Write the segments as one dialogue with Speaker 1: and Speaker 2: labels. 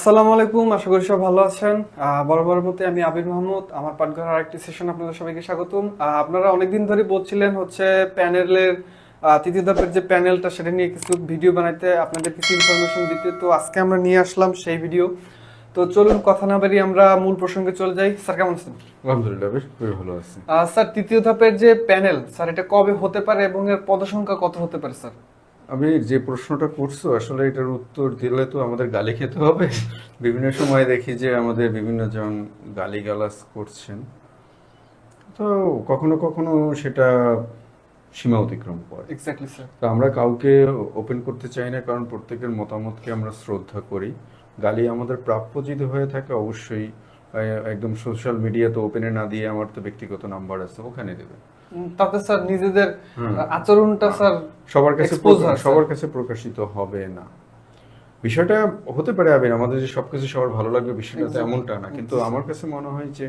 Speaker 1: আসসালামু আলাইকুম, আশা করি সব ভালো আছেন। বরাবরের মতো আমি আবির মাহমুদ, আমার পাঠঘর আরেকটি সেশন আপনাদের সবাইকে স্বাগতম। আপনারা অনেকদিন ধরে বলছিলেন হচ্ছে প্যানেলের তৃতীয় ধাপের যে প্যানেলটা সেটা নিয়ে কিছু ভিডিও বানাইতে, আপনাদের কিছু ইনফরমেশন দিতে। তো আজকে আমরা নিয়ে আসলাম সেই ভিডিও। তো চলুন কথা না বাড়িয়ে আমরা মূল প্রসঙ্গে চলে যাই। স্যার কেমন আছেন?
Speaker 2: আলহামদুলিল্লাহ, বেশ খুবই ভালো আছি।
Speaker 1: স্যার, তৃতীয় ধাপের যে প্যানেল, স্যার এটা কবে হতে পারে এবং এর পদসংখ্যা কত হতে পারে স্যার?
Speaker 2: আমি যে প্রশ্নটা করছো, আসলে এটার উত্তর দিলে তো আমাদের গালি খেতে হবে। বিভিন্ন সময় দেখি যে আমাদের বিভিন্ন জন গালিগালাজ করছেন, তো কখনো কখনো সেটা সীমা অতিক্রম করে।
Speaker 1: Exactly sir.
Speaker 2: তো আমরা কাউকে ওপেন করতে চাই না, কারণ প্রত্যেকের মতামতকে আমরা শ্রদ্ধা করি। গালি আমাদের প্রাপ্য যদি হয়ে থাকে, অবশ্যই একদম সোশ্যাল মিডিয়াতে ওপেনে না দিয়ে আমার তো ব্যক্তিগত নাম্বার আছে, ওখানে দেবে।
Speaker 1: তাতে স্যার নিজেদের
Speaker 2: হুম।
Speaker 1: আচরণটা স্যার
Speaker 2: সবার কাছে
Speaker 1: এক্সপোজ হয় স্যার।
Speaker 2: সবার কাছে প্রকাশিত হবে না। বিষয়টা হতে পারে আবির, আমাদের যে সবকিছু সবার ভালো লাগবে বিষয়টা তো এমনটা না, কিন্তু আমার কাছে মনে হয় যে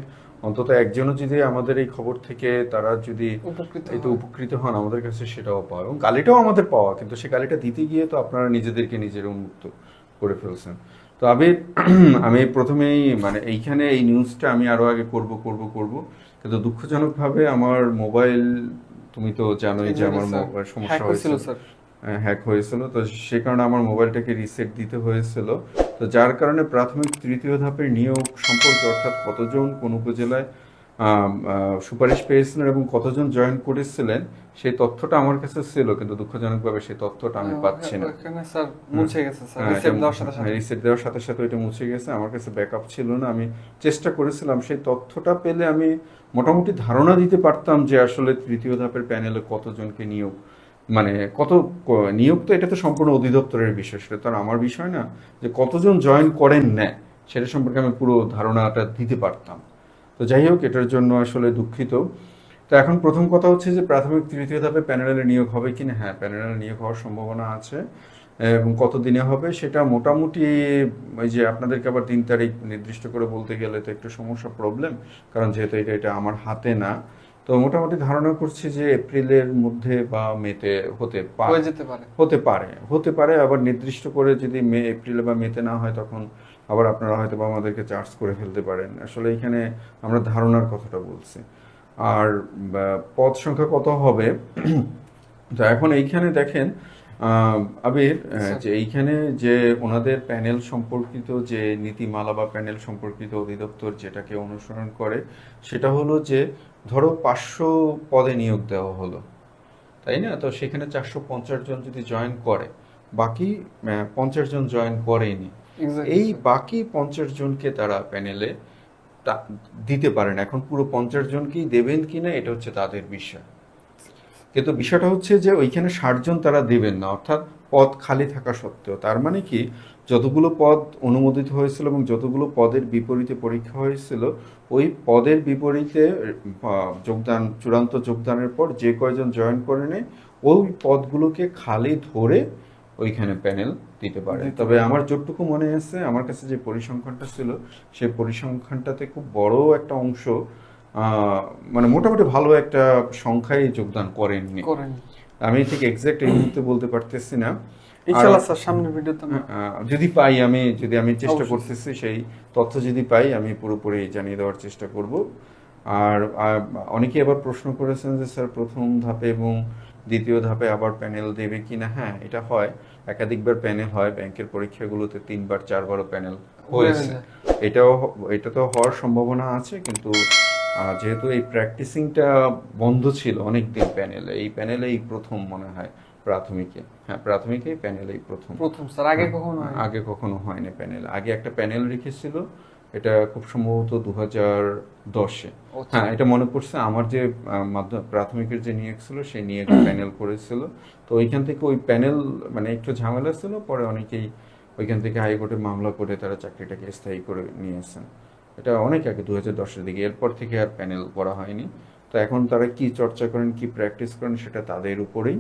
Speaker 2: অন্তত একজনও যদি আমাদের এই খবর থেকে তারা যদি
Speaker 1: উপকৃত
Speaker 2: একটু
Speaker 1: হয়।
Speaker 2: উপকৃত হন, আমাদের কাছে সেটাও পাওয়া, এবং গালিটাও আমাদের পাওয়া, কিন্তু সে গালিটা দিতে গিয়ে তো আপনারা নিজেদেরকে নিজের উন্মুক্ত করে ফেলছেন। তো আবির, আমি প্রথমেই মানে এইখানে এই নিউজটা আমি আরো আগে করব করব করব, কিন্তু দুঃখজনকভাবে আমার মোবাইল, তুমি তো জানোই যে আমার
Speaker 1: স্যার
Speaker 2: মোবাইল
Speaker 1: হ্যাক
Speaker 2: সমস্যা
Speaker 1: হয়েছিল
Speaker 2: হয়েছিল,
Speaker 1: স্যার।
Speaker 2: হ্যাক হয়েছিল। তো সে কারণে আমার মোবাইলটাকে রিসেট দিতে হয়েছিল। তো যার কারণে প্রাথমিক তৃতীয় ধাপের নিয়োগ সম্পর্কে, অর্থাৎ কতজন কোন উপজেলায় সুপারিশ পেয়েছিলেন এবং কতজন জয়েন করেছিলেন, সেই তথ্যটা আমার কাছে ছিল, কিন্তু দুঃখজনকভাবে সেই তথ্যটা আমি পাচ্ছি না।
Speaker 1: ওখানে স্যার মুছে গেছে স্যার,
Speaker 2: হ্যাঁ,
Speaker 1: রিসেট দেওয়ার সাথে সাথে।
Speaker 2: রিসেট দেওয়ার সাথে সাথে ওইটা মুছে গেছে, আমার কাছে ব্যাকআপ ছিল না। আমি চেষ্টা করেছিলাম, সেই তথ্যটা পেলে আমি মোটামুটি ধারণা দিতে পারতাম যে আসলে তৃতীয় ধাপের প্যানেলে কতজনকে নিয়োগ, মানে নিয়োগ তো এটা তো সম্পূর্ণ অধিদপ্তরের বিষয়, সেটা তো আর আমার বিষয় না। যে কতজন জয়েন করেন নেয় সেটা সম্পর্কে আমি পুরো ধারণাটা দিতে পারতাম। তো যাই হোক, এটার জন্য আসলে দুঃখিত। তো এখন প্রথম কথা হচ্ছে যে প্রাথমিক তৃতীয় ধাপে প্যানেলের নিয়োগ হবে কিনা। হ্যাঁ, প্যানেলের নিয়োগ হওয়ার সম্ভাবনা আছে, এবং কত দিনে হবে সেটা মোটামুটি, ওই যে আপনাদেরকে আবার 3 তারিখ নির্দিষ্ট করে বলতে গেলে তো একটু সমস্যা, প্রবলেম, কারণ যেহেতু এটা আমার হাতে না। তো মোটামুটি ধারণা করছি যে এপ্রিলের মধ্যে বা মেতে হতে পারে,
Speaker 1: হয়ে যেতে পারে।
Speaker 2: হতে পারে। আবার নির্দিষ্ট করে যদি এপ্রিলে বা মেতে না হয়, তখন আবার আপনারা হয়তো বা আমাদেরকে চার্জ করে ফেলতে পারেন। আসলে এখানে আমরা ধারণার কথাটা বলছি। আর পদ সংখ্যা কত হবে, তো এখন এইখানে দেখেন আবির,
Speaker 1: স্যার
Speaker 2: যে এইখানে যে ওনাদের প্যানেল সম্পর্কিত যে নীতিমালা বা প্যানেল সম্পর্কিত অধিদপ্তর যেটাকে অনুসরণ করে, সেটা হলো যে ধরো 500 পদে নিয়োগ দেওয়া হলো, তাই না? তো সেখানে 450 জন যদি জয়েন করে, বাকি 50 জন জয়েন করেনি,
Speaker 1: এক্স্যাক্টলি
Speaker 2: এই
Speaker 1: স্যার।
Speaker 2: বাকি 50 জনকে তারা প্যানেলে দিতে পারেন। এখন পুরো 50 জনকেই দেবেন কিনা এটা হচ্ছে তাদের বিষয়, কিন্তু বিষয়টা হচ্ছে যে ওইখানে 60 জন তারা দেবেন না, অর্থাৎ পদ খালি থাকা সত্ত্বেও। তার মানে কি, যতগুলো পদ অনুমোদিত হয়েছিল এবং যতগুলো পদের বিপরীতে পরীক্ষা হয়েছিল, ওই পদের বিপরীতে চূড়ান্ত যোগদানের পর যে কয়জন জয়েন করে নেয়, ওই পদগুলোকে খালি ধরে ওইখানে প্যানেল দিতে পারে। তবে আমার যতটুকু মনে আছে, আমার কাছে যে পরিসংখ্যানটা ছিল, সেই পরিসংখ্যানটাতে খুব বড় একটা অংশ, আহ, মানে মোটামুটি ভালো একটা সংখ্যায় যোগদান করেননি।
Speaker 1: করেন
Speaker 2: আমি ঠিক এক্সাক্ট এই মুহূর্তে বলতে পারতেছি না। আর
Speaker 1: ইনশাআল্লাহ স্যার, সামনের ভিডিওতে আমরা
Speaker 2: যদি পাই, আমি চেষ্টা
Speaker 1: অবশ্যই।
Speaker 2: করতেছি, সেই তথ্য যদি পাই আমি পুরোপুরি জানিয়ে দেওয়ার চেষ্টা করব। আর অনেকে আবার প্রশ্ন করেছেন যে স্যার, প্রথম ধাপে এবং দ্বিতীয় ধাপে আবার প্যানেল দেবে কিনা। হ্যাঁ, এটা হয়, একাধিকবার প্যানেল হয় ব্যাংকের পরীক্ষাগুলোতে, 3বার 4বারও প্যানেল
Speaker 1: হয়ে
Speaker 2: হয়েছে।
Speaker 1: যায়।
Speaker 2: এটাও এটা তো হওয়ার সম্ভাবনা আছে, কিন্তু যেহেতু এই প্র্যাকটিসিংটা বন্ধ ছিল অনেক দিন, প্যানেলে এই প্রথম মনে হয় প্রাথমিকে। হ্যাঁ, প্রাথমিকে প্যানেল এই প্রথম।
Speaker 1: প্রথম স্যার, আগে
Speaker 2: হ্যাঁ,
Speaker 1: কখনো হয়নি।
Speaker 2: আগে কখনো হয়নি প্যানেল। আগে একটা প্যানেল রেখেছিল, এটা খুব সম্ভবত 2010-এ।
Speaker 1: আচ্ছা।
Speaker 2: হ্যাঁ, এটা মনে পড়ছে, আমার যে মাধ্যমিক প্রাথমিকের যে নিয়োগ ছিল, সেই নিয়োগ প্যানেল করেছিল। তো ওইখান থেকে ওই প্যানেল মানে একটু ঝামেলা ছিল, পরে অনেকেই ওইখান থেকে হাইকোর্টে মামলা করে তারা চাকরিটাকে স্থায়ী করে নিয়েছেন। এটা অনেক আগে, 2010-এর দিকে। এরপর থেকে আর প্যানেল করা হয়নি। তো এখন তারা কি চর্চা করেন, কি প্র্যাকটিস করেন, সেটা তাদের উপরেই।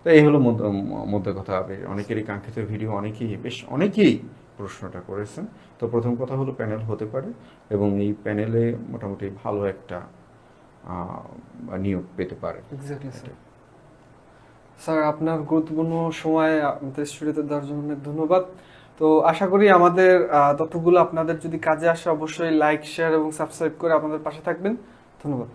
Speaker 2: তো এই হলো মধ্যে কথা হবে। অনেকেরই কাঙ্ক্ষিত ভিডিও, অনেকেই প্রশ্নটা করেছেন। তো প্রথম কথা হলো প্যানেল হতে পারে, এবং এই প্যানেলে মোটামুটি ভালো একটা নিয়োগ পেতে পারে।
Speaker 1: Exactly sir.
Speaker 2: এটাই।
Speaker 1: স্যার, আপনার গুরুত্বপূর্ণ সময় আমাদের স্টুডিওতে দেওয়ার জন্য অনেক ধন্যবাদ। তো আশা করি আমাদের তথ্যগুলো আপনাদের যদি কাজে আসে অবশ্যই লাইক শেয়ার এবং সাবস্ক্রাইব করে আপনাদের পাশে থাকবেন। ধন্যবাদ।